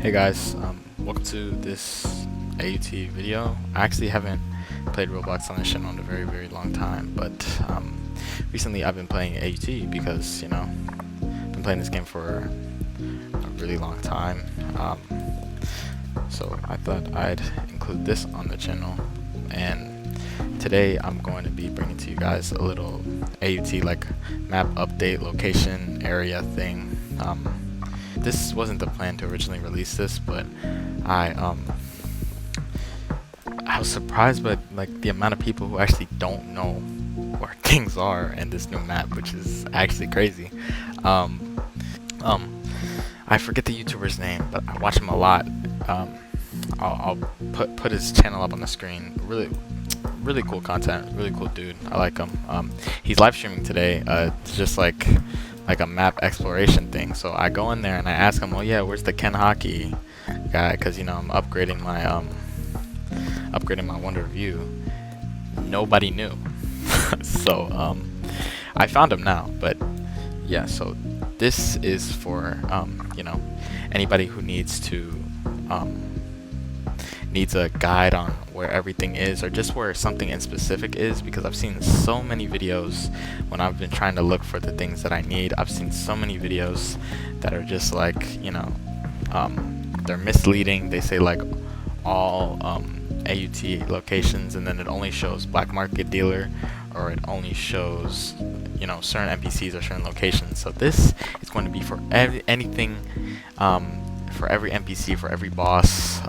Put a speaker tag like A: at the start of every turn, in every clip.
A: Hey guys, welcome to this AUT video. I actually haven't played Roblox on this channel in a very long time, but recently I've been playing AUT because, you know, I've been playing this game for a really long time. So I thought I'd include this on the channel, and today I'm going to be bringing to you guys a little AUT like map update location area thing. This wasn't the plan to originally release this, but I was surprised by like the amount of people who actually don't know where things are in this new map, which is actually crazy. I forget the YouTuber's name, but I watch him a lot. I'll put his channel up on the screen. Really cool content, really cool dude. I like him. He's live streaming today. It's just like a map exploration thing. So I go in there and I ask him, "Oh yeah, where's the Ken Hockey guy?" Because, you know, I'm upgrading my Wonder View. Nobody knew. So I found him now. But yeah, so this is for you know, anybody who needs a guide on where everything is, or just where something in specific is, because I've seen so many videos when I've been trying to look for the things that I need. I've seen so many videos that are just like, you know, they're misleading. They say like all AUT locations, and then it only shows black market dealer, or it only shows, you know, certain NPCs or certain locations. So this is going to be for anything, for every NPC, for every boss.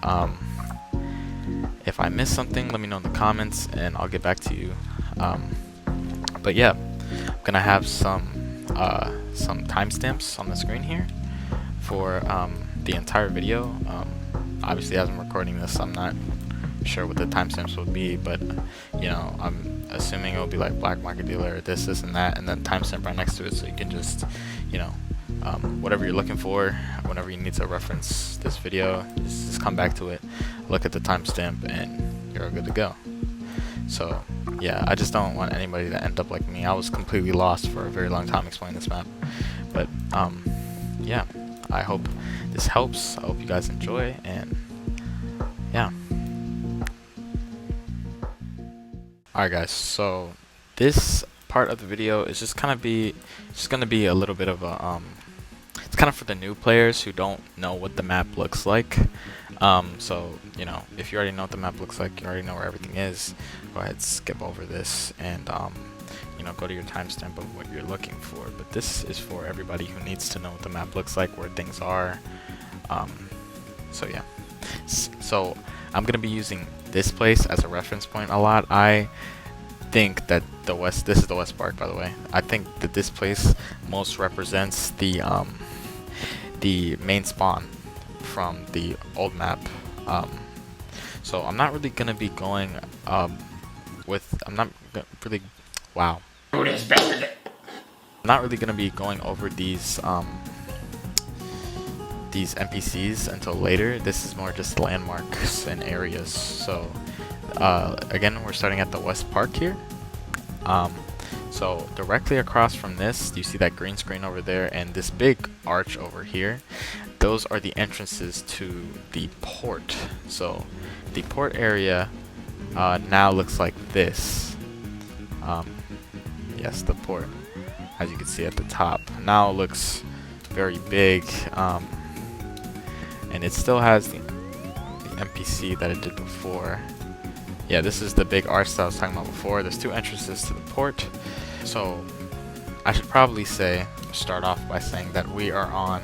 A: If I miss something, let me know in the comments and I'll get back to you. But yeah, I'm gonna have some timestamps on the screen here for the entire video. Obviously, as I'm recording this, I'm not sure what the timestamps would be, but you know, I'm assuming it'll be like black market dealer, this and that, and then timestamp right next to it, so you can just, you know, whatever you're looking for, whenever you need to reference this video, just come back to it, look at the timestamp, and you're good to go. So yeah, I just don't want anybody to end up like me. I was completely lost for a very long time explaining this map, but yeah, I hope this helps. I hope you guys enjoy, and yeah. Alright guys, so this part of the video is just gonna be a little bit of a it's kind of for the new players who don't know what the map looks like. So, you know, if you already know what the map looks like, you already know where everything is, go ahead, skip over this, and you know, go to your timestamp of what you're looking for. But this is for everybody who needs to know what the map looks like, where things are. So yeah, so I'm gonna be using this place as a reference point a lot. I think that this is the West Park, by the way. I think that this place most represents the main spawn from the old map. So I'm not really gonna be going I'm not really gonna be going over these NPCs until later. This is more just landmarks and areas. So again, we're starting at the West Park here. So directly across from this, you see that green screen over there and this big arch over here. Those are the entrances to the port. So the port area now looks like this. Yes, the port, as you can see at the top, now looks very big, and it still has the NPC that it did before. Yeah, this is the big arch that I was talking about before. There's two entrances to the port. So I should probably start off by saying that we are on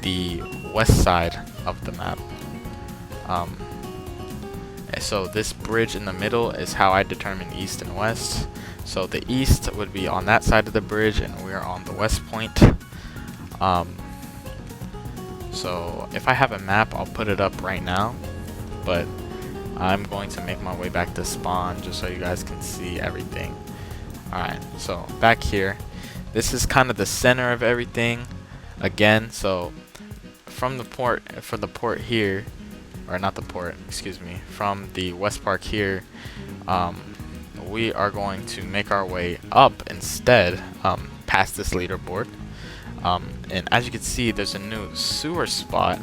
A: the west side of the map. So this bridge in the middle is how I determine east and west. So the east would be on that side of the bridge, and we're on the west point. So if I have a map, I'll put it up right now, but I'm going to make my way back to spawn just so you guys can see everything. Alright, so back here, this is kind of the center of everything again. So from the port here, or not the port, excuse me, from the West Park here, we are going to make our way up instead, past this leaderboard. And as you can see, there's a new sewer spot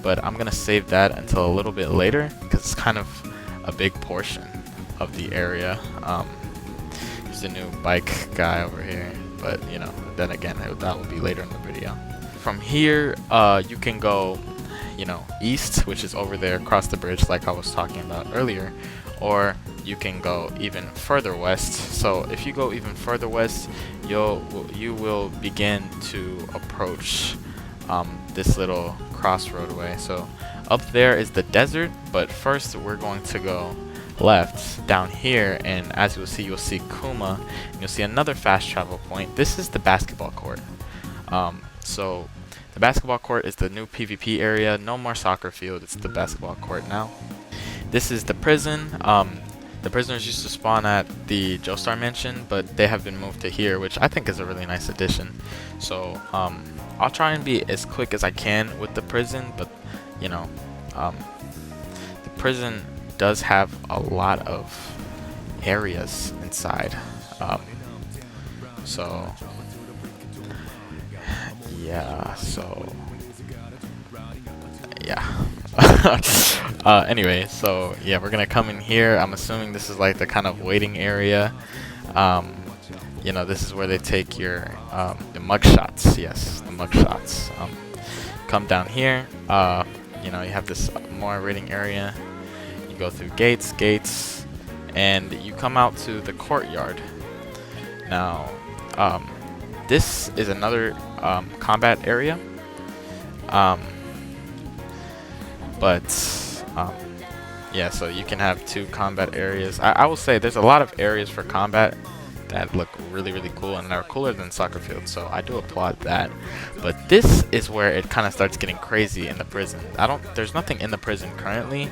A: but I'm gonna save that until a little bit later because it's kind of a big portion of the area. There's a new bike guy over here, but you know, then again, that will be later in the video. From here, you can go, you know, east, which is over there across the bridge like I was talking about earlier, or you can go even further west. So if you go even further west, you will begin to approach this little crossroadway. So up there is the desert, but first we're going to go left down here, and as you'll see Kuma, and you'll see another fast travel point. This is the basketball court. So the basketball court is the new PvP area. No more soccer field, it's the basketball court now. This is the prison. The prisoners used to spawn at the Joestar Mansion, but they have been moved to here, which I think is a really nice addition. So I'll try and be as quick as I can with the prison, but you know, the prison does have a lot of areas inside. So yeah, anyway, so yeah, we're gonna come in here. I'm assuming this is like the kind of waiting area. You know, this is where they take your the mug shots. Yes, the mug shots. Come down here. You know, you have this more waiting area. You go through gates, and you come out to the courtyard. Now, this is another combat area. Yeah, so you can have two combat areas. I will say there's a lot of areas for combat that look really cool and are cooler than soccer fields, so I do applaud that. But this is where it kind of starts getting crazy in the prison. There's nothing in the prison currently,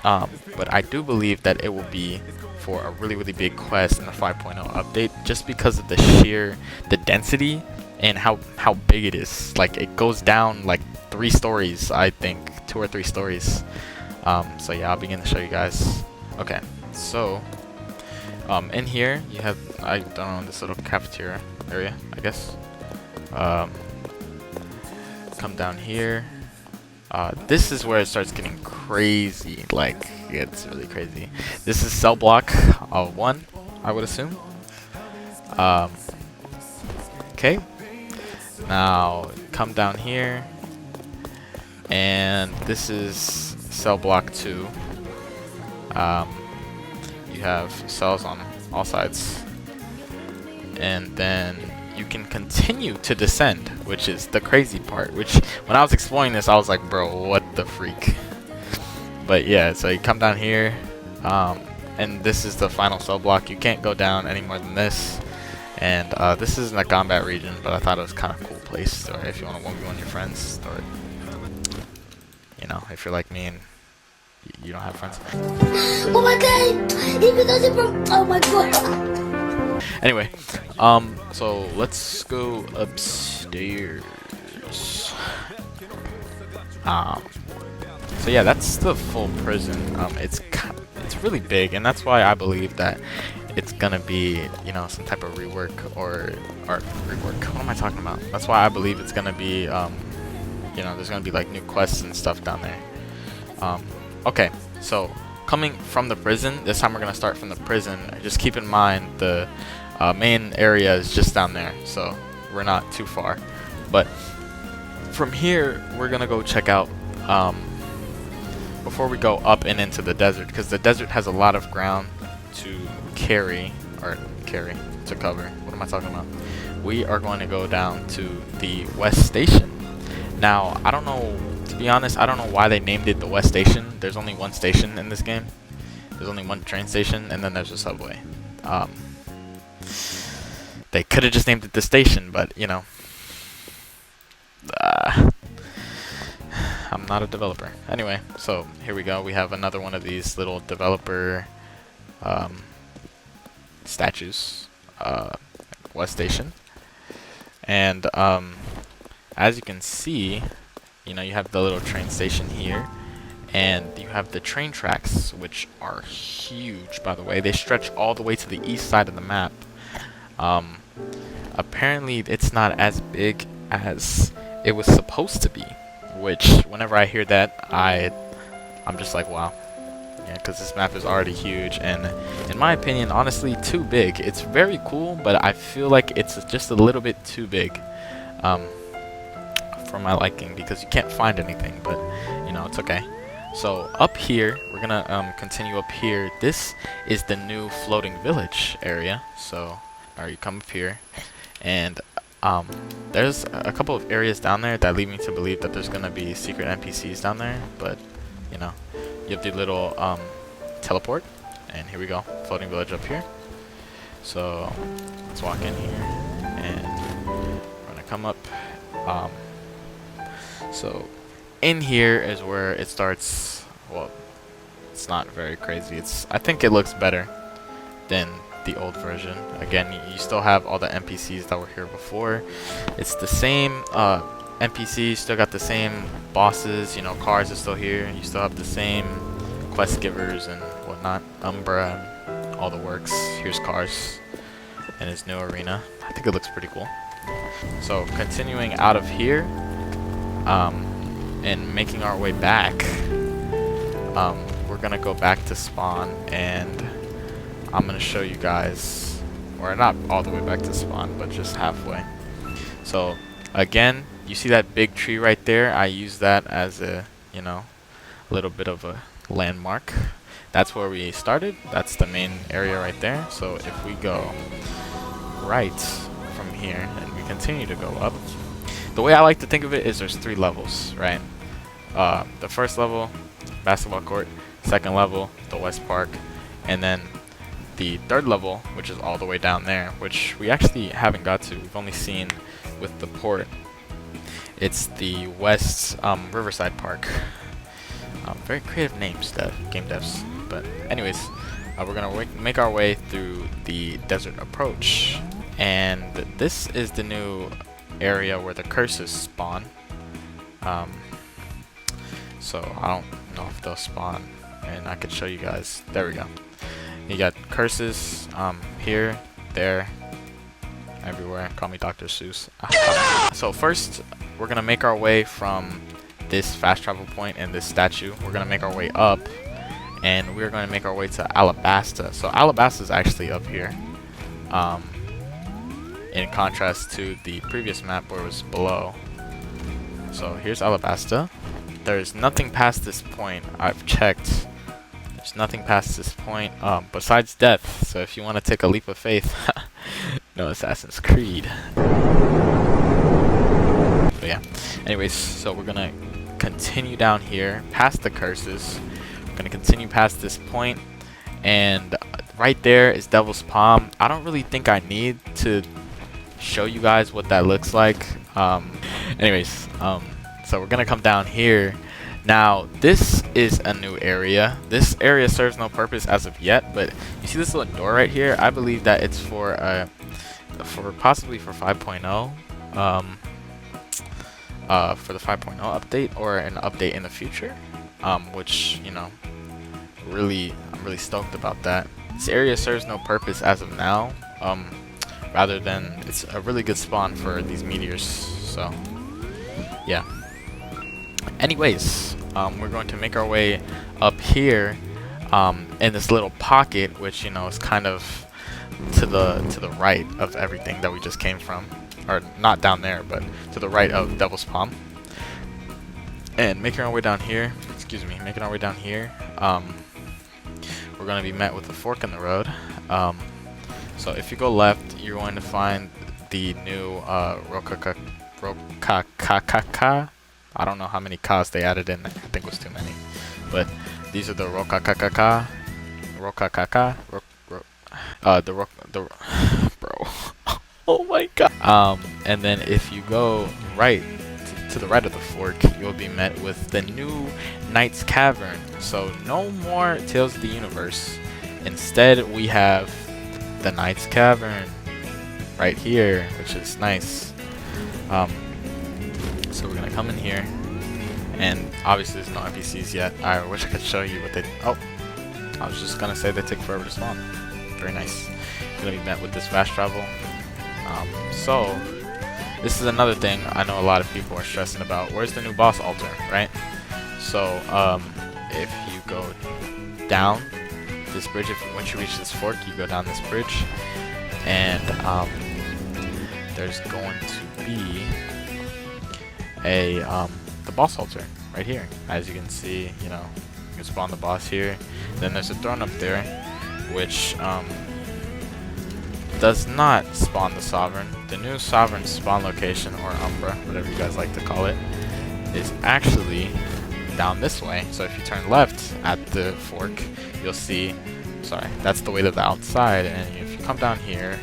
A: but I do believe that it will be for a really big quest in the 5.0 update, just because of the density and how big it is. Like, it goes down like 3 stories, I think, 2 or 3 stories. So yeah, I'll begin to show you guys. Okay, so in here you have, I don't know, this little cafeteria area, I guess. Come down here. This is where it starts getting crazy. Like, it's really crazy. This is cell block 1, I would assume. Okay. Now come down here, and this is cell block 2. You have cells on all sides, and then you can continue to descend, which is the crazy part. Which, when I was exploring this, I was like, bro, what the freak? But yeah, so you come down here, and this is the final cell block. You can't go down any more than this. And this isn't a combat region, but I thought it was kind of a cool place, or if you want to 1v1 your friends, or you know, if you're like me and you don't have friends.
B: Oh my god! Oh my god!
A: Anyway, so let's go upstairs. So yeah, that's the full prison. It's really big, and that's why I believe that it's gonna be, you know, some type of rework or rework. What am I talking about? That's why I believe it's gonna be, you know, there's gonna be like new quests and stuff down there. Okay, so coming from the prison, this time we're gonna start from the prison. Just keep in mind the main area is just down there, so we're not too far. But from here, we're gonna go check out, before we go up and into the desert, because the desert has a lot of ground to to cover. What am I talking about? We are going to go down to the West Station. Now, I don't know, to be honest, I don't know why they named it the West Station. There's only one station in this game. There's only one train station, and then there's a subway. They could have just named it the station, but you know, I'm not a developer. Anyway, so here we go. We have another one of these little developer statues, West Station, and as you can see, you know, you have the little train station here, and you have the train tracks, which are huge, by the way. They stretch all the way to the east side of the map. Apparently it's not as big as it was supposed to be, which whenever I hear that, I'm just like, wow. Yeah, because this map is already huge, and in my opinion, honestly, too big. It's very cool, but I feel like it's just a little bit too big for my liking, because you can't find anything, but you know, it's okay. So up here, we're gonna continue up here. This is the new floating village area. So, alright, you come up here, and there's a couple of areas down there that lead me to believe that there's gonna be secret NPCs down there, but you know, you have the little teleport, and here we go, floating village up here. So let's walk in here, and we're gonna come up. So in here is where it starts. Well, it's not very crazy. I think it looks better than the old version. Again, you still have all the NPCs that were here before. It's the same NPCs, still got the same bosses, you know, cars are still here. You still have the same quest givers and whatnot, Umbra, and all the works. Here's cars in his new arena. I think it looks pretty cool. So continuing out of here, and making our way back, we're gonna go back to spawn, and I'm gonna show you guys, or not all the way back to spawn, but just halfway. So again, you see that big tree right there? I use that as a, you know, a little bit of a landmark. That's where we started. That's the main area right there. So if we go right from here and we continue to go up, the way I like to think of it is there's 3 levels, right? The first level, basketball court. Second level, the West Park. And then the third level, which is all the way down there, which we actually haven't got to. We've only seen with the port. It's the West Riverside Park. Very creative names, game devs. But anyways, we're gonna make our way through the desert approach, and this is the new area where the curses spawn. So I don't know if they'll spawn, and I could show you guys. There we go. You got curses here, there, everywhere. Call me Dr. Seuss. So first, we're gonna make our way from this fast travel point and this statue. We're gonna make our way up, and we're gonna make our way to Alabasta. So Alabasta is actually up here, in contrast to the previous map where it was below. So here's Alabasta. There's nothing past this point. I've checked. There's nothing past this point besides death. So if you want to take a leap of faith, no Assassin's Creed. But yeah. Anyways, so we're gonna continue down here past the curses. We're gonna continue past this point, and right there is Devil's Palm. I don't really think I need to show you guys what that looks like. Anyways, so we're gonna come down here. Now this is a new area. This area serves no purpose as of yet, but you see this little door right here? I believe that it's for possibly for 5.0, for the 5.0 update, or an update in the future, which, you know, I'm really stoked about that. This area serves no purpose as of now, rather than it's a really good spawn for these meteors. So yeah. Anyways, we're going to make our way up here in this little pocket, which, you know, is kind of to the right of everything that we just came from, or not down there, but to the right of Devil's Palm. And making our way down here, we're going to be met with a fork in the road. So if you go left, you're going to find the new Rokaka. I don't know how many kas they added in there. I think it was too many. But these are the Rokaka. Bro. Oh my god. And then if you go right to the right of the fork, you'll be met with the new Knight's Cavern. So no more Tales of the Universe. Instead, we have the Knight's Cavern right here, which is nice. So we're gonna come in here, and obviously there's no NPCs yet. I wish I could show you what they. Oh, I was just gonna say they take forever to spawn. Very nice. You're gonna be met with this fast travel. So this is another thing I know a lot of people are stressing about. Where's the new boss altar, right? So if you go down this bridge, once you reach this fork, you go down this bridge, and there's going to be a the boss altar right here. As you can see, you know, you can spawn the boss here. Then there's a throne up there, which does not spawn the Sovereign. The new Sovereign spawn location, or Umbra, whatever you guys like to call it, is actually down this way. So if you turn left at the fork, you'll see, sorry, that's the way to the outside, and if you come down here,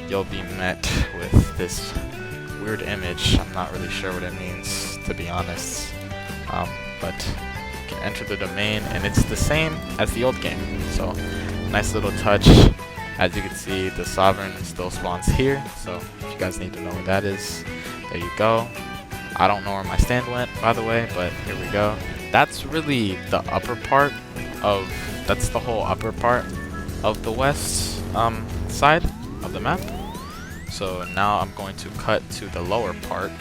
A: you'll be met with this weird image. I'm not really sure what it means, to be honest, but you can enter the domain, and it's the same as the old game. So nice little touch. As you can see, the Sovereign still spawns here, so if you guys need to know where that is, there you go. I don't know where my stand went, by the way, but here we go. That's really the upper part of, that's the whole upper part of the west side of the map. So now I'm going to cut to the lower part,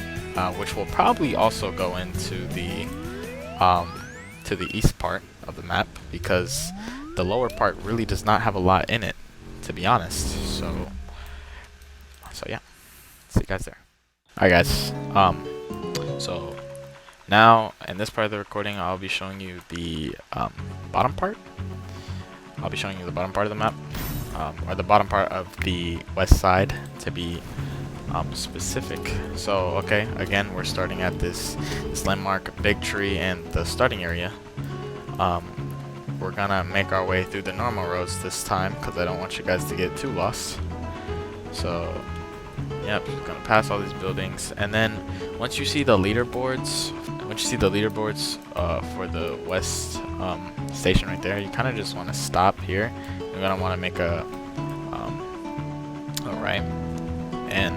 A: which will probably also go into the east part of the map, because the lower part really does not have a lot in it, to be honest. So yeah, see you guys there. Alright guys, so now in this part of the recording, I'll be showing you the bottom part. I'll be showing you the bottom part of the map, or the bottom part of the west side, to be specific. So okay, again, we're starting at this landmark big tree and the starting area. We're gonna make our way through the normal roads this time, because I don't want you guys to get too lost. So yep, we're gonna pass all these buildings, and then once you see the leaderboards, for the west station right there, you kind of just want to stop here. You're gonna want to make a right. And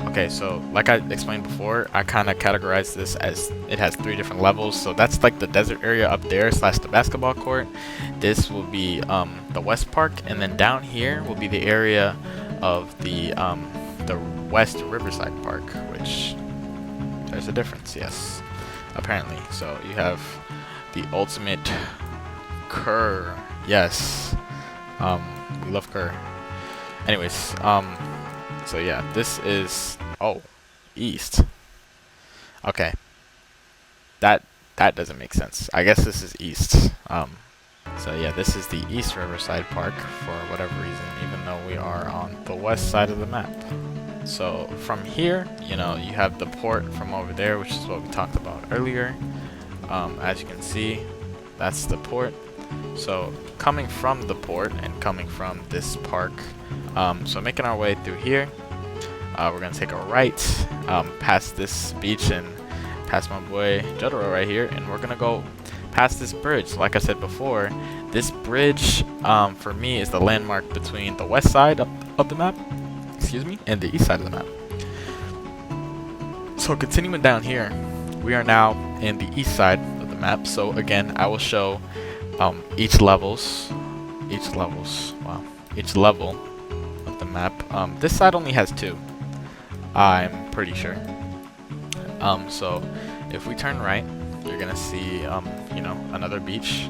A: okay, so like I explained before, I kind of categorized this as it has 3 different levels. So that's like the desert area up there / the basketball court. This will be the west park, and then down here will be the area of the West Riverside Park, which there's a difference, yes, apparently. So you have the ultimate Kerr, yes, we love Kerr. Anyways, so yeah, this is, oh, east. Okay, that doesn't make sense. I guess this is east. So yeah, this is the East Riverside Park for whatever reason, even though we are on the west side of the map. So from here, you know, you have the port from over there, which is what we talked about earlier. As you can see, that's the port. So coming from the port and coming from this park, so making our way through here, we're gonna take a right, past this beach and past my boy Jotaro right here, and we're gonna go past this bridge. Like I said before, this bridge for me is the landmark between the west side of the map, excuse me, and the east side of the map. So continuing down here, we are now in the east side of the map. So again, I will show each level of the map. This side only has 2, I'm pretty sure. So if we turn right, you're gonna see you know, another beach.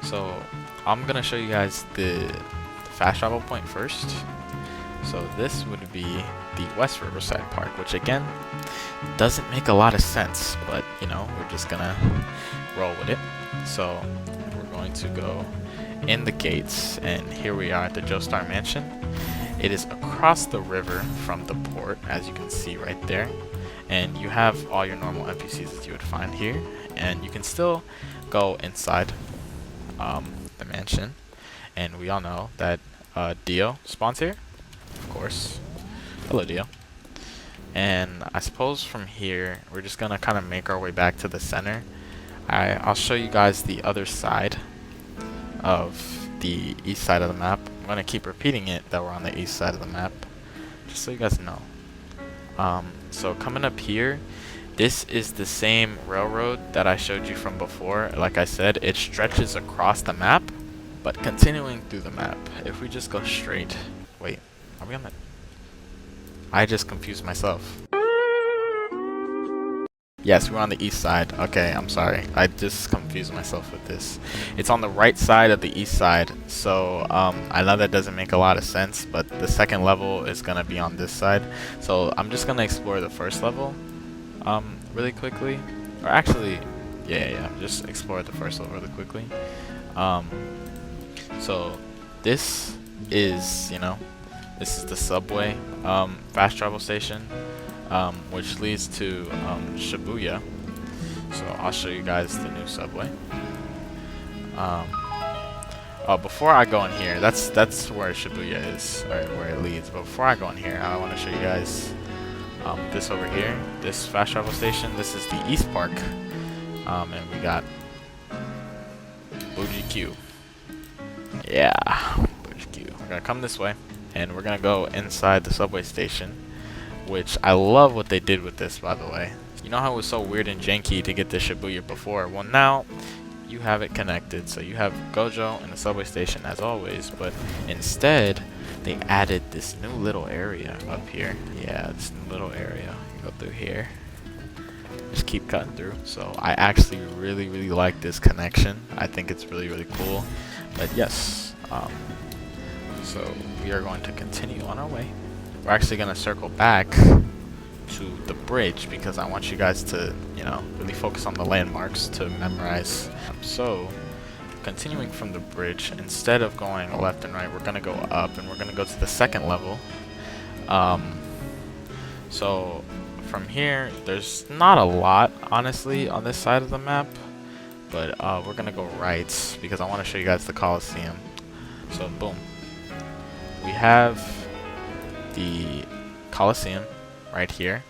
A: So I'm gonna show you guys the fast travel point first. So this would be the West Riverside Park, which again doesn't make a lot of sense, but you know, we're just gonna roll with it. So we're going to go in the gates, and here we are at the Joestar Mansion. It is across the river from the port, as you can see right there, and you have all your normal NPCs that you would find here, and you can still go inside the mansion, and we all know that Dio spawns here, of course. Hello, Dio. And I suppose from here we're just gonna kind of make our way back to the center. I'll show you guys the other side of the east side of the map. I'm gonna keep repeating it that we're on the east side of the map, just so you guys know. So coming up here, this is the same railroad that I showed you from before. Like I said, it stretches across the map, but continuing through the map, if we just go straight, wait, are we on the, I just confused myself. Yes, we're on the east side. Okay, I'm sorry. I just confused myself with this. It's on the right side of the east side. So, I know that doesn't make a lot of sense, but the second level is gonna be on this side. So, I'm just gonna explore the first level, really quickly. Or actually, yeah, just explore the first level really quickly. So, this is, this is the subway, fast travel station. Which leads to Shibuya. So I'll show you guys the new subway. Oh, before I go in here, that's where Shibuya is, or where it leads. But before I go in here, I want to show you guys this over here, this fast travel station. This is the East Park, and we got Fuji Q. Yeah, Fuji Q. We're gonna come this way, and we're gonna go inside the subway station. Which I love what they did with this, by the way. You know how it was so weird and janky to get the Shibuya before? Well, now you have it connected. So you have Gojo and the subway station as always, but instead they added this new little area up here. Yeah, this new little area. You go through here. Just keep cutting through. So I actually really like this connection. I think it's really cool. But yes, so we are going to continue on our way. We're actually going to circle back to the bridge because I want you guys to, really focus on the landmarks to memorize. So, continuing from the bridge, instead of going left and right, we're going to go up and we're going to go to the second level. So, from here, there's not a lot, honestly, on this side of the map. But we're going to go right because I want to show you guys the Coliseum. So, boom. We have the Coliseum right here.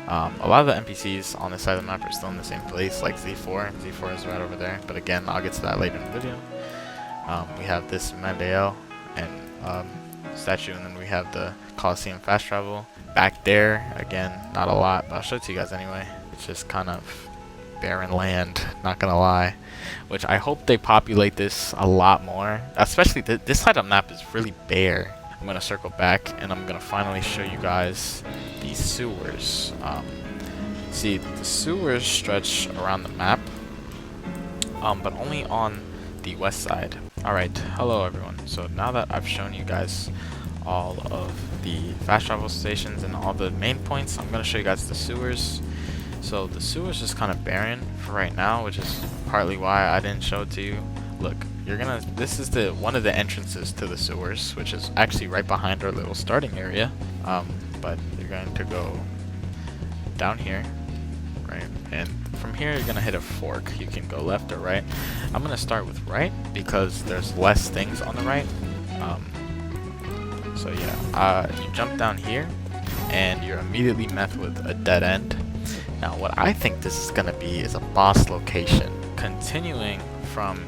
A: A lot of the NPCs on this side of the map are still in the same place, like Z4. Z4 is right over there, but again, I'll get to that later in the video. We have this Mandale and statue, and then we have the Coliseum fast travel. Back there, again, not a lot, but I'll show it to you guys anyway. It's just kind of barren land, not gonna lie. Which I hope they populate this a lot more. Especially this side of the map is really bare. I'm going to circle back and I'm going to finally show you guys the sewers. See, the sewers stretch around the map, but only on the west side. Alright, hello everyone. So now that I've shown you guys all of the fast travel stations and all the main points, I'm going to show you guys the sewers. So the sewers is kind of barren for right now, which is partly why I didn't show it to you. Look. This is one of the entrances to the sewers, which is actually right behind our little starting area. But you're going to go down here, right? And from here, you're going to hit a fork. You can go left or right. I'm going to start with right because there's less things on the right. So yeah, you jump down here and you're immediately met with a dead end. Now, what I think this is going to be is a boss location. Continuing from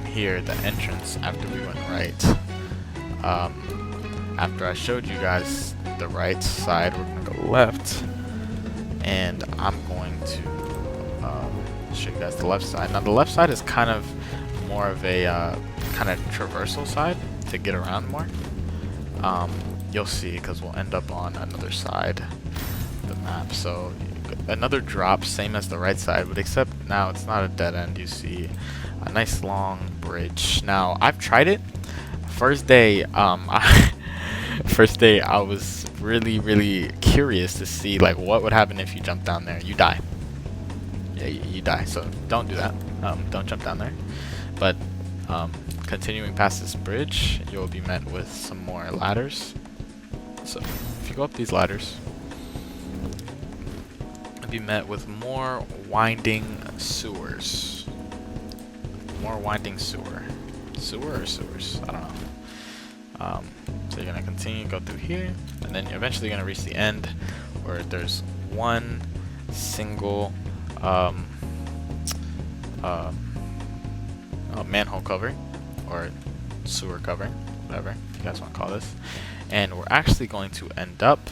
A: here, the entrance, after we went right, after I showed you guys the right side, we're going to go left, and I'm going to show you guys the left side. Now the left side is kind of more of a kind of traversal side to get around more. You'll see because we'll end up on another side of the map. So another drop, same as the right side, but except now it's not a dead end. You see a nice long bridge. Now I've tried it. First day, I was really curious to see like what would happen if you jump down there. You die. Yeah, you die. So don't do that. Don't jump down there. But continuing past this bridge, you'll be met with some more ladders. So if you go up these ladders, you'll be met with more winding sewers. More winding sewer. Sewer or sewers? I don't know. So you're going to continue to go through here, and then you're eventually going to reach the end where there's one single manhole cover, or sewer cover, whatever you guys want to call this. And we're actually going to end up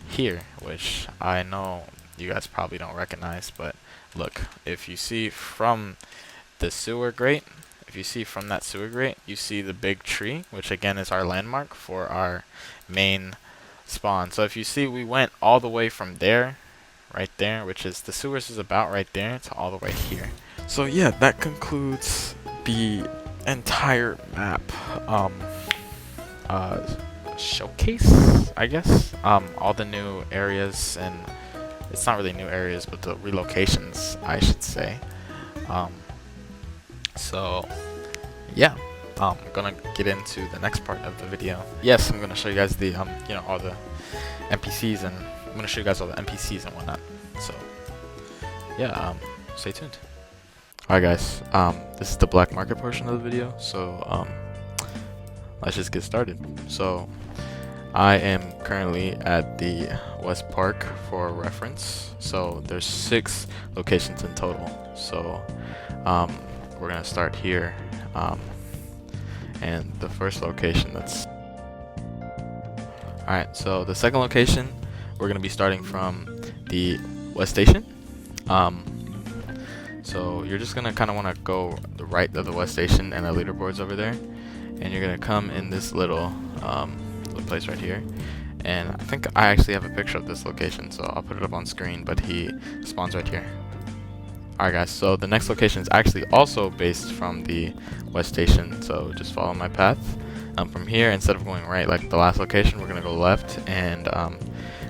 A: here, which I know you guys probably don't recognize, but look, if you see from the sewer grate, if you see from that sewer grate, you see the big tree, which again is our landmark for our main spawn. So if you see, we went all the way from there, right there, which is the sewers is about right there, to all the way here. So yeah, that concludes the entire map showcase, I guess. All the new areas, and it's not really new areas, but the relocations, I should say. So yeah, I'm gonna get into the next part of the video. Yes, I'm gonna show you guys the you know, all the NPCs, and I'm gonna show you guys all the NPCs and whatnot. So yeah, stay tuned. Alright guys, this is the black market portion of the video, so let's just get started. So I am currently at the West Park for reference. So there's 6 locations in total. So we're gonna start here, and the first location, that's alright. So the second location, we're gonna be starting from the West Station. So you're just gonna kind of want to go the right of the West Station, and the leaderboard's over there, and you're gonna come in this little place right here. And I think I actually have a picture of this location, so I'll put it up on screen, but he spawns right here. Alright guys, so the next location is actually also based from the West Station, so just follow my path. From here, instead of going right like the last location, we're gonna go left, and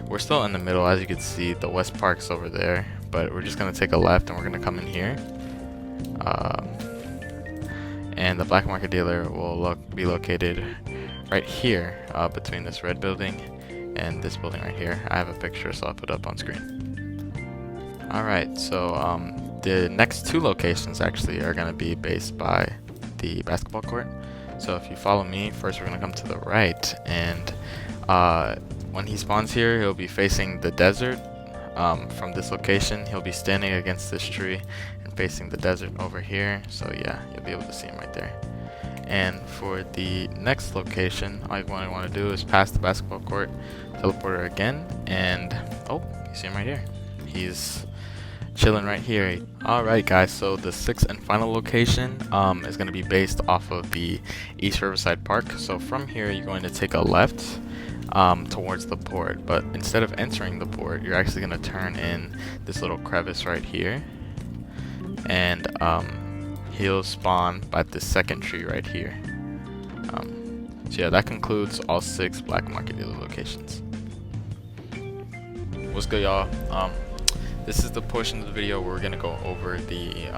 A: we're still in the middle. As you can see, the West Park's over there, but we're just gonna take a left, and we're gonna come in here. And the black market dealer will be located right here, between this red building and this building right here. I have a picture, so I'll put it up on screen. Alright, so the next 2 locations actually are gonna be based by the basketball court. So if you follow me, first we're gonna come to the right, and when he spawns here, he'll be facing the desert. From this location, he'll be standing against this tree and facing the desert over here. So yeah, you'll be able to see him right there. And for the next location, all you want to do is pass the basketball court, teleporter again, and oh, you see him right here. He's chilling right here. Alright guys, so the 6th and final location is going to be based off of the East Riverside Park. So from here, you're going to take a left towards the port, but instead of entering the port, you're actually going to turn in this little crevice right here, and he'll spawn by the second tree right here. So yeah, that concludes all 6 black market dealer locations. What's good, y'all? This is the portion of the video where we're gonna go over the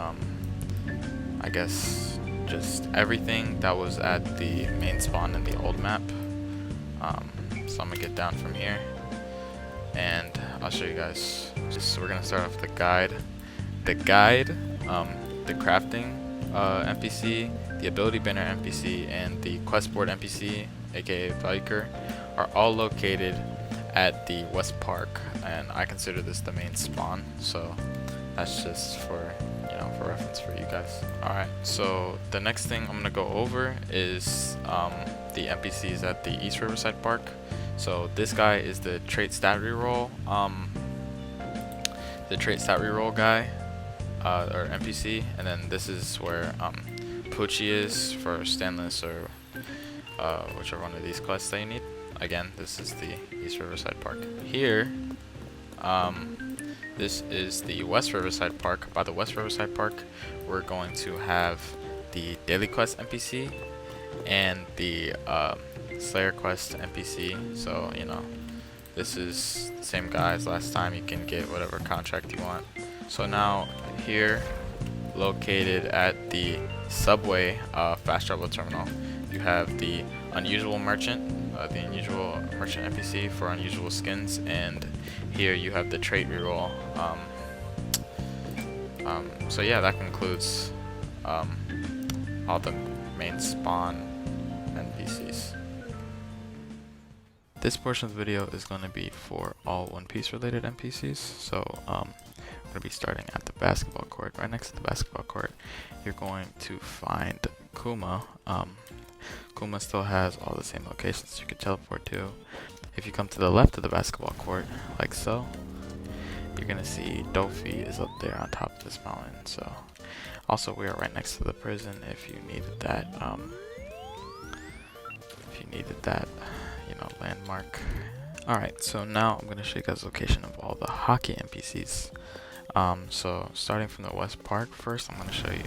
A: I guess just everything that was at the main spawn in the old map. So I'm gonna get down from here, and I'll show you guys. So we're gonna start off with the guide. The crafting NPC, the ability banner NPC, and the quest board NPC, aka Viker, are all located at the West Park, and I consider this the main spawn. So that's just for, you know, for reference for you guys. Alright, so the next thing I'm gonna go over is the NPCs at the East Riverside Park. So this guy is the trait stat reroll, guy, or NPC, and then this is where Poochie is for Stanless, or whichever one of these quests that you need. Again, this is the East Riverside Park. Here, this is the West Riverside Park. By the West Riverside Park, we're going to have the Daily Quest NPC and the Slayer Quest NPC. So, you know, this is the same guy as last time. You can get whatever contract you want. So now here, located at the subway fast travel terminal, you have the unusual merchant, NPC for unusual skins, and here you have the trait reroll. So yeah, that concludes all the main spawn NPCs. This portion of the video is going to be for all One Piece related NPCs. So I'm going to be starting at the basketball court. Right next to the basketball court, you're going to find Kuma. Kuma still has all the same locations you can teleport to. If you come to the left of the basketball court, like so, you're gonna see Dofi is up there on top of this mountain. So, also we are right next to the prison. If you needed that, you know, landmark. Alright, so now I'm going to show you guys the location of all the hockey NPCs. So starting from the West Park, first I'm going to show you.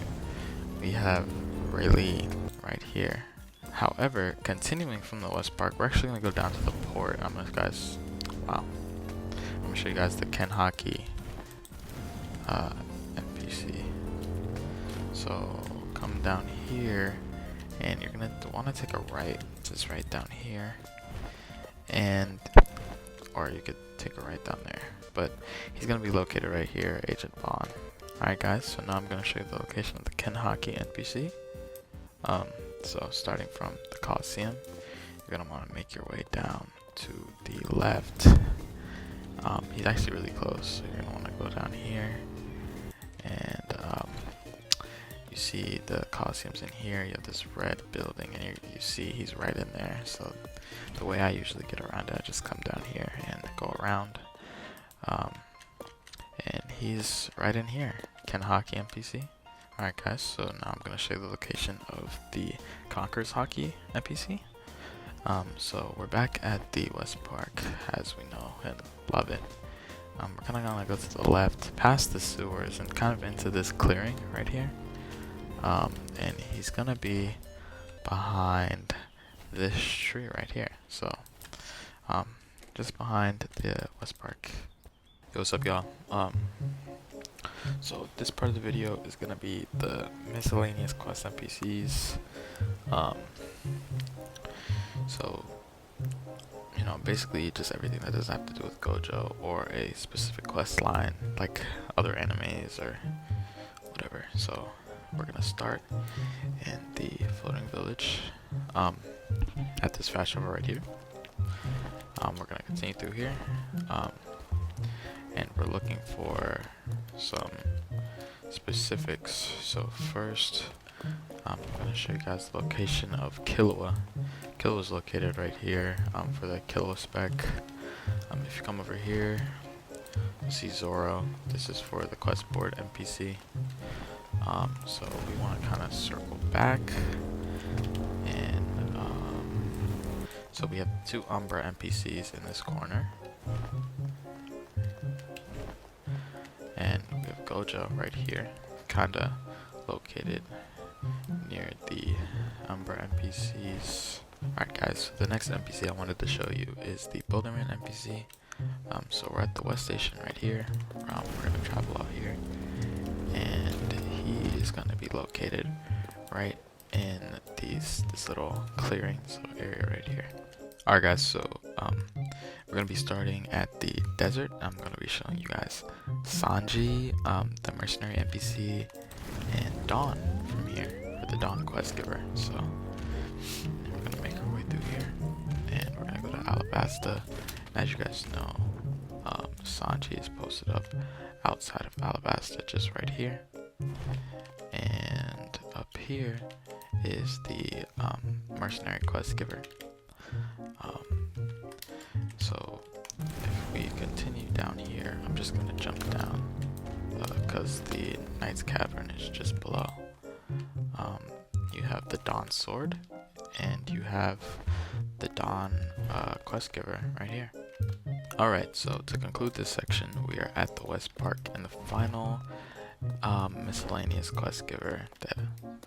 A: We have Raylene right here. However, continuing from the West Park, we're actually going to go down to the port. I'm going to show you guys the Ken Hockey NPC. So come down here, and you're going to want to take a right. It's right down here. Or you could take a right down there, but he's going to be located right here, Agent Bond. Alright guys, so now I'm going to show you the location of the Ken Hockey NPC. So starting from the Coliseum, you're going to want to make your way down to the left. He's actually really close, so you're going to want to go down here, and you see the Coliseum's in here. You have this red building, and you see he's right in there. So the way I usually get around it, I just come down here and go around, and he's right in here, Ken Hockey NPC. Alright guys, so now I'm going to show you the location of the Conquerors Hockey NPC. So we're back at the West Park, as we know and love it. We're kind of going to go to the left, past the sewers, and kind of into this clearing right here. And he's going to be behind this tree right here. So, just behind the West Park. Yo, what's up, y'all? So this part of the video is gonna be the miscellaneous quest NPCs. So, you know, basically just everything that doesn't have to do with Gojo or a specific quest line, like other animes or whatever. So we're gonna start in the floating village, at this fashion right here. We're gonna continue through here, and we're looking for some specifics. So first, I'm gonna show you guys the location of Killua. Killua is located right here, for the Killua spec. If you come over here, you see Zoro. This is for the quest board NPC. So we want to kind of circle back, and so we have 2 Umbra NPCs in this corner, and we have Gojo right here, kinda located near the Umbra NPCs. Alright guys, so the next NPC I wanted to show you is the Boulderman NPC. So we're at the West Station right here. We're gonna travel out here, and he is gonna be located right in this little clearing, so area right here. Alright guys, so we're gonna be starting at the desert. I'm gonna be showing you guys Sanji, the mercenary NPC, and Dawn from here, for the Dawn quest giver. So we're gonna make our way through here, and we're gonna go to Alabasta. As you guys know, Sanji is posted up outside of Alabasta, just right here, and up here is the mercenary quest giver. So if we continue down here, I'm just gonna jump down because the Knight's Cavern is just below. You have the Dawn Sword, and you have the Dawn quest giver right here. Alright, so to conclude this section, we are at the West Park, and the final miscellaneous quest giver that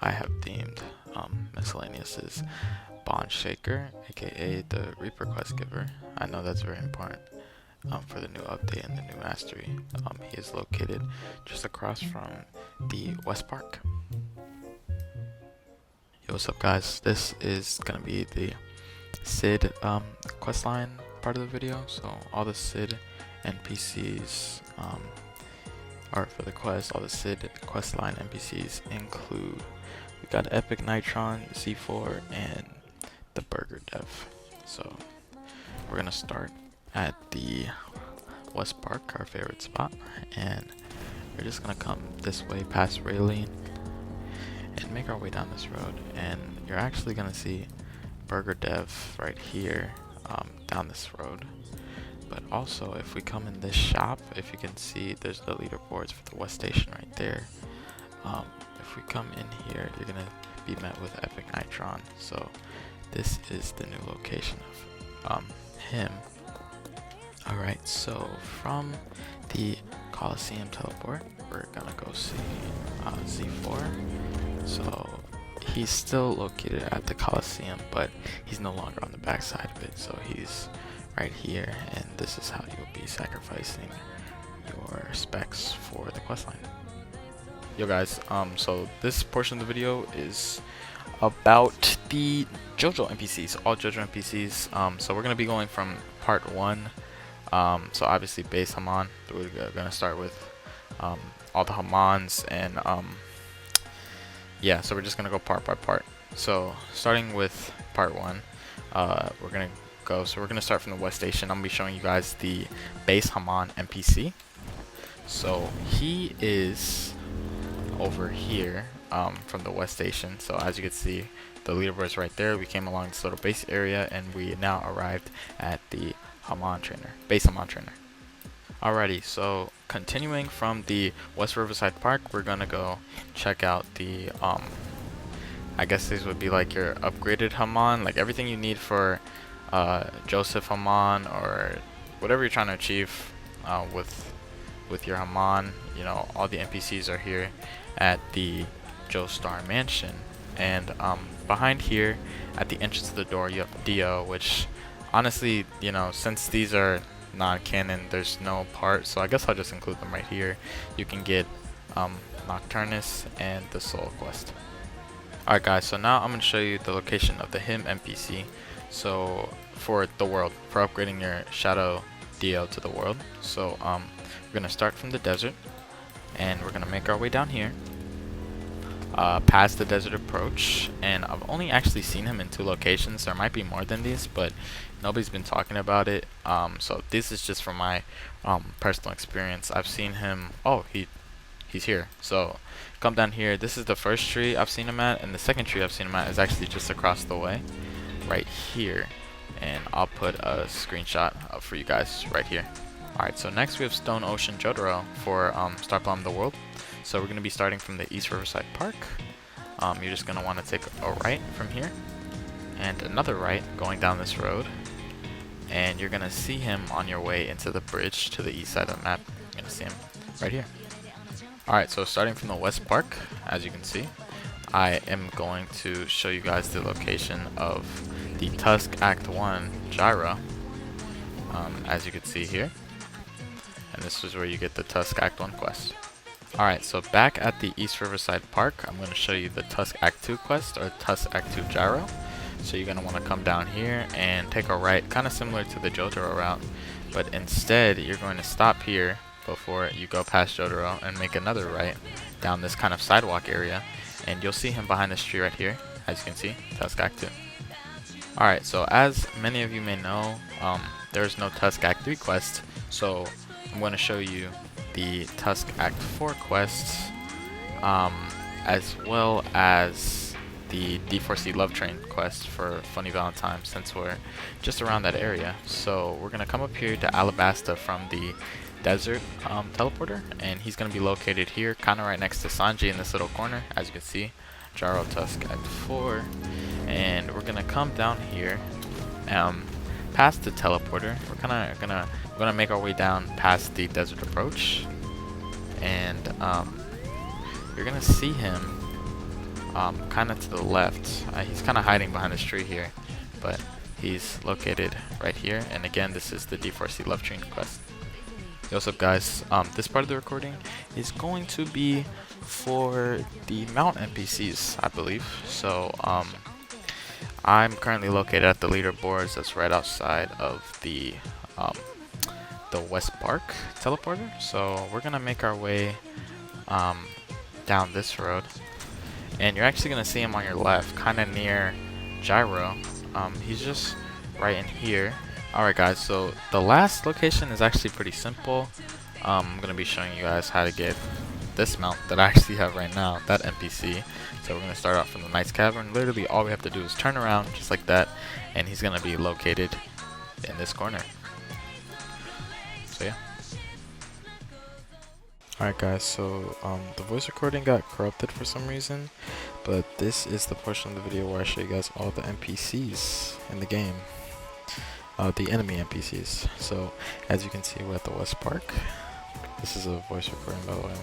A: I have deemed miscellaneous is Bond Shaker, aka the Reaper quest giver. I know that's very important for the new update and the new mastery. He is located just across from the West Park. Yo, what's up guys? This is gonna be the SID questline part of the video. So all the SID NPCs are for the quest. All the SID questline NPCs include, we got Epic Nitron, C4, and the Burger Dev. So we're gonna start at the West Park, our favorite spot, and we're just gonna come this way past Raylene and make our way down this road, and you're actually gonna see Burger Dev right here, down this road. But also, if we come in this shop, if you can see, there's the leaderboards for the West Station right there. If we come in here, you're gonna be met with Epic Nitron. So this is the new location of him. Alright, so from the Coliseum teleport, we're gonna go see Z4. So he's still located at the Coliseum, but he's no longer on the backside of it. So he's right here, and this is how you'll be sacrificing your specs for the questline. Yo guys, so this portion of the video is about the JoJo NPCs, all JoJo NPCs. So we're gonna be going from part 1. So obviously base Haman. We're gonna start with all the Hamans, and yeah, so we're just gonna go part by part. So starting with part 1, we're gonna start from the West Station. I'm gonna be showing you guys the base Haman NPC. So he is over here from the West Station. So as you can see, the leaderboard is right there. We came along this little base area, and we now arrived at the Haman trainer, base Haman trainer. Alrighty, so continuing from the West Riverside Park, we're gonna go check out the I guess these would be like your upgraded Haman, like everything you need for Joseph Haman or whatever you're trying to achieve with your Haman. You know, all the NPCs are here at the Joestar Mansion, and behind here at the entrance to the door you have Dio, which honestly, you know, since these are non-canon, there's no part, so I guess I'll just include them right here. You can get Nocturnus and the Soul Quest. Alright guys, so now I'm going to show you the location of the him NPC. So for the world, for upgrading your Shadow Dio to the world. So we're going to start from the desert, and we're going to make our way down here. Past the desert approach, and I've only actually seen him in 2 locations. There might be more than these, but nobody's been talking about it. So this is just from my personal experience. I've seen him. Oh, he's here. So come down here. This is the first tree I've seen him at, and the second tree I've seen him at is actually just across the way, right here. And I'll put a screenshot up for you guys right here. Alright, so next we have Stone Ocean Jotaro for Star Bomb the World. So we're going to be starting from the East Riverside Park. You're just going to want to take a right from here, and another right going down this road, and you're going to see him on your way into the bridge to the east side of the map. You're going to see him right here. Alright, so starting from the West Park, as you can see, I am going to show you guys the location of the Tusk Act 1 Gyro, as you can see here. And this is where you get the Tusk Act 1 quest. Alright, so back at the East Riverside Park, I'm going to show you the Tusk Act 2 quest, or Tusk Act 2 Gyro. So you're going to want to come down here and take a right, kind of similar to the Jotaro route, but instead you're going to stop here before you go past Jotaro and make another right down this kind of sidewalk area, and you'll see him behind this tree right here, as you can see, Tusk Act 2. Alright, so as many of you may know, there's no Tusk Act 3 quest, so I'm going to show you the Tusk Act 4 quests, as well as the D4C Love Train quest for Funny Valentine, since we're just around that area. So we're going to come up here to Alabasta from the desert teleporter, and he's going to be located here, kind of right next to Sanji in this little corner, as you can see, Gyro Tusk Act 4. And we're going to come down here past the teleporter. We're gonna make our way down past the desert approach, and you're gonna see him kind of to the left. He's kind of hiding behind this tree here, but he's located right here. And again, this is the D4C Love Train quest. Yo, what's up guys? This part of the recording is going to be for the Mount NPCs, I believe. So I'm currently located at the leaderboards that's right outside of the West Park teleporter. So we're gonna make our way down this road, and you're actually gonna see him on your left, kind of near Gyro. He's just right in here. Alright guys, so the last location is actually pretty simple. I'm gonna be showing you guys how to get this mount that I actually have right now, that NPC. So we're gonna start off from the Knight's Cavern. Literally all we have to do is turn around just like that, and he's gonna be located in this corner. So yeah. Alright guys, so the voice recording got corrupted for some reason, but this is the portion of the video where I show you guys all the NPCs in the game. the enemy NPCs. So as you can see, we're at the West Park. This is a voice recording, by the way.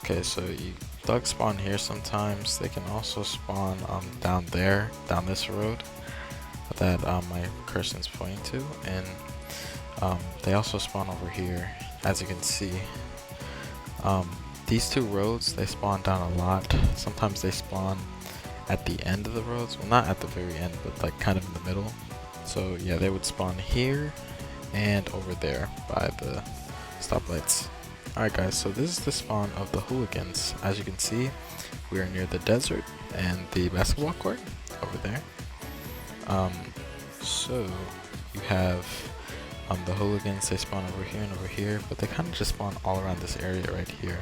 A: Okay, so thugs spawn here sometimes. They can also spawn down there, down this road that my cursor's pointing to, and they also spawn over here. As you can see, these two roads, they spawn down a lot. Sometimes they spawn at the end of the roads. Well, not at the very end, but like kind of in the middle. So yeah, they would spawn here and over there by the stoplights. Alright guys, so this is the spawn of the hooligans. As you can see, we are near the desert and the basketball court over there. So you have the hooligans, they spawn over here and over here, but they kind of just spawn all around this area right here.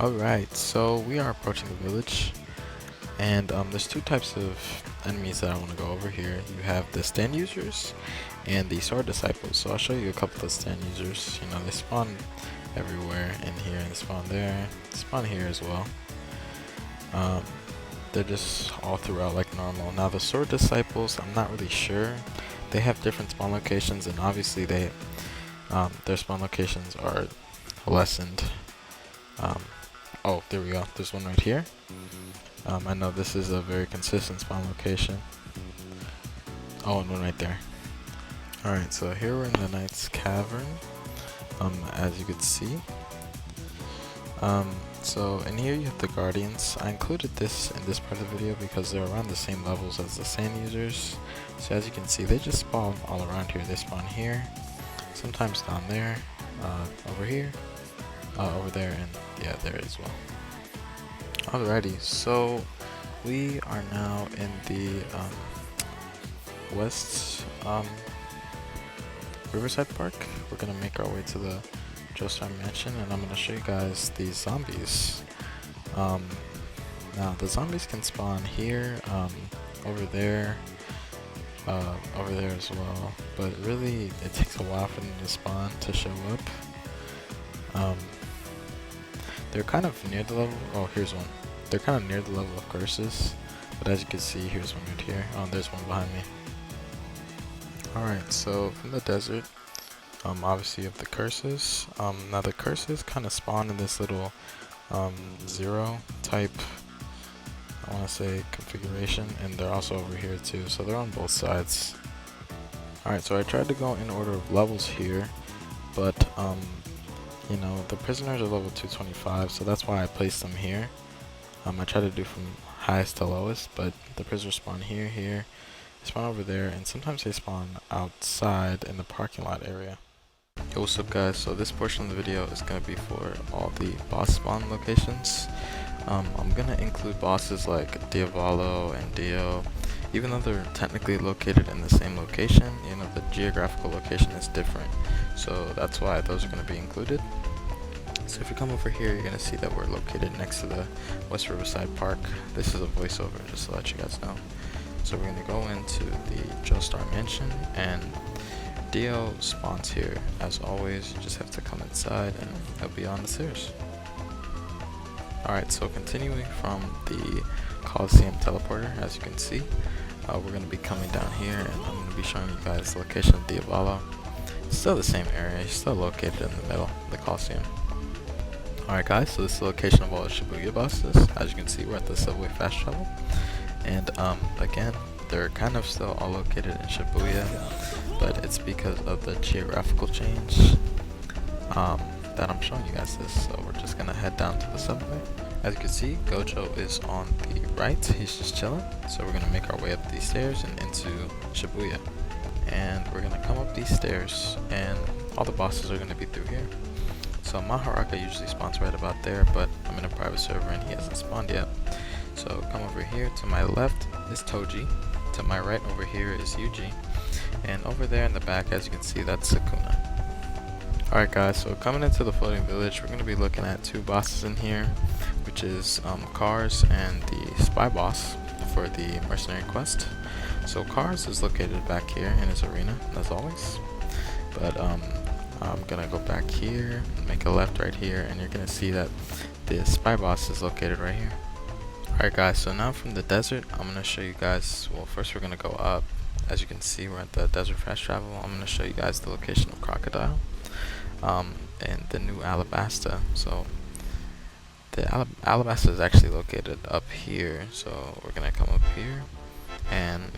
A: Alright, so we are approaching the village, and there's two types of enemies that I want to go over here. You have the stand users and the sword disciples. So I'll show you a couple of stand users. You know, they spawn everywhere in here, and spawn there, spawn here as well. They're just all throughout like normal. Now the sword disciples, I'm not really sure. They have different spawn locations, and obviously they their spawn locations are lessened. Oh, there we go. There's one right here. I know this is a very consistent spawn location. Oh, and one right there. Alright, so here we're in the Knight's Cavern, as you could see. So in here you have the Guardians. I included this in this part of the video because they're around the same levels as the sand users. So as you can see, they just spawn all around here. They spawn here, sometimes down there, over here, over there, and yeah, there as well. Alrighty, so we are now in the West Riverside Park. We're gonna make our way to the Joestar Mansion, and I'm gonna show you guys these zombies. Now the zombies can spawn here, over there as well, but really it takes a while for them to spawn to show up. They're kind of near the level. Oh, here's one. They're kind of near the level of curses, but as you can see, here's one right here. Oh, there's one behind me. Alright, so from the desert, obviously you have the curses. Now the curses kind of spawn in this little zero type, I want to say, configuration, and they're also over here too, so they're on both sides. Alright, so I tried to go in order of levels here, but you know, the prisoners are level 225, so that's why I placed them here. I tried to do from highest to lowest, but the prisoners spawn here, they spawn over there, and sometimes they spawn outside in the parking lot area. Yo, what's up guys? So this portion of the video is going to be for all the boss spawn locations. I'm going to include bosses like Diavolo and Dio. Even though they're technically located in the same location, you know, the geographical location is different. So that's why those are going to be included. So if you come over here, you're going to see that we're located next to the West Riverside Park. This is a voiceover just to let you guys know. So we're going to go into the Joestar Mansion, and Dio spawns here. As always, you just have to come inside and he'll be on the stairs. Alright, so continuing from the Coliseum teleporter, as you can see, we're going to be coming down here, and I'm going to be showing you guys the location of Diavolo. It's still the same area, he's still located in the middle of the Coliseum. Alright guys, so this is the location of all the Shibuya bosses. As you can see, we're at the subway fast travel. And again, they're kind of still all located in Shibuya, but it's because of the geographical change that I'm showing you guys this. So we're just gonna head down to the subway. As you can see, Gojo is on the right, he's just chilling. So we're gonna make our way up these stairs and into Shibuya. And we're gonna come up these stairs, and all the bosses are gonna be through here. So Maharaka usually spawns right about there, but I'm in a private server and he hasn't spawned yet. So come over here. To my left is Toji, to my right over here is Yuji, and over there in the back, as you can see, that's Sukuna. Alright guys, so coming into the floating village, we're going to be looking at two bosses in here, which is Cars and the spy boss for the mercenary quest. So Cars is located back here in his arena, as always, but I'm gonna go back here, make a left right here, and you're gonna see that the spy boss is located right here. Alright guys, so now from the desert, I'm gonna show you guys, well, first we're gonna go up, as you can see, we're at the Desert Fast Travel. I'm going to show you guys the location of Crocodile and the new Alabasta. So the Alabasta is actually located up here, so we're going to come up here. And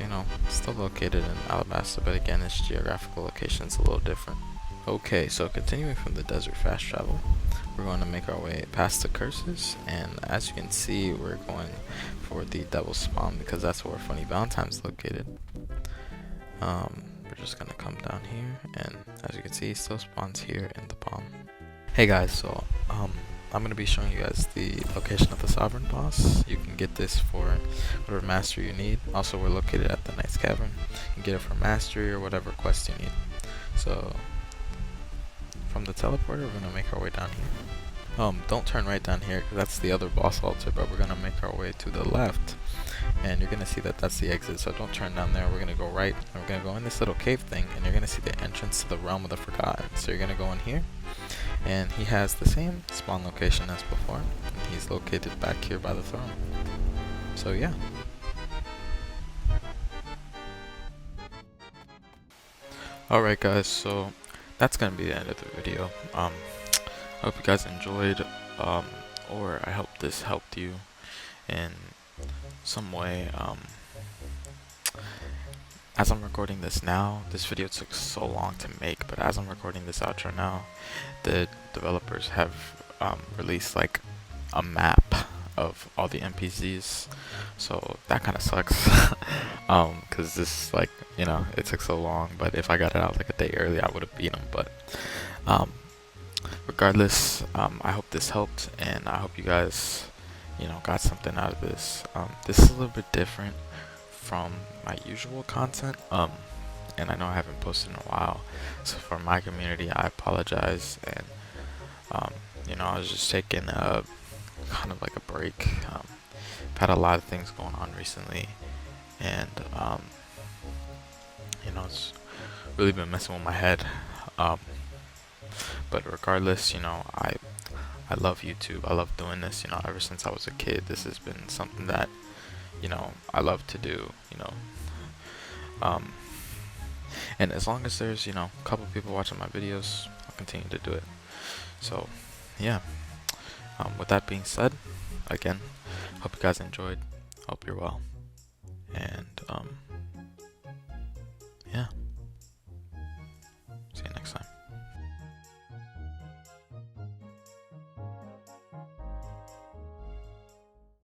A: it's still located in Alabasta, but again, its geographical location is a little different. Okay, so continuing from the Desert Fast Travel, we're going to make our way past the curses, and as you can see, we're going for the Devil's Spawn because that's where Funny Valentine's located. We're just going to come down here, and as you can see, it still spawns here in the pond. Hey guys, so I'm going to be showing you guys the location of the Sovereign Boss. You can get this for whatever mastery you need. Also, we're located at the Knight's Cavern. You can get it for mastery or whatever quest you need. So, from the teleporter, we're going to make our way down here. Don't turn right down here, because that's the other boss altar, but we're going to make our way to the left. And you're going to see that that's the exit, so don't turn down there. We're going to go right, and we're going to go in this little cave thing, and you're going to see the entrance to the Realm of the Forgotten. So you're going to go in here. And he has the same spawn location as before, and he's located back here by the throne. So yeah. Alright guys, so that's gonna be the end of the video. I hope you guys enjoyed, or I hope this helped you in some way. As I'm recording this now, this video took so long to make, but as I'm recording this outro now, the developers have released like a map of all the NPCs, so that kind of sucks, because this, like, it took so long, but if I got it out like a day early, I would have beat them. But regardless, I hope this helped, and I hope you guys got something out of this. This is a little bit different from my usual content, and I know I haven't posted in a while, so for my community I apologize. And I was just taking a kind of like a break. I've had a lot of things going on recently, and it's really been messing with my head, but regardless, I love YouTube. I love doing this. Ever since I was a kid, this has been something that I love to do, and as long as there's, a couple people watching my videos, I'll continue to do it. So, yeah, with that being said, again, hope you guys enjoyed, hope you're well.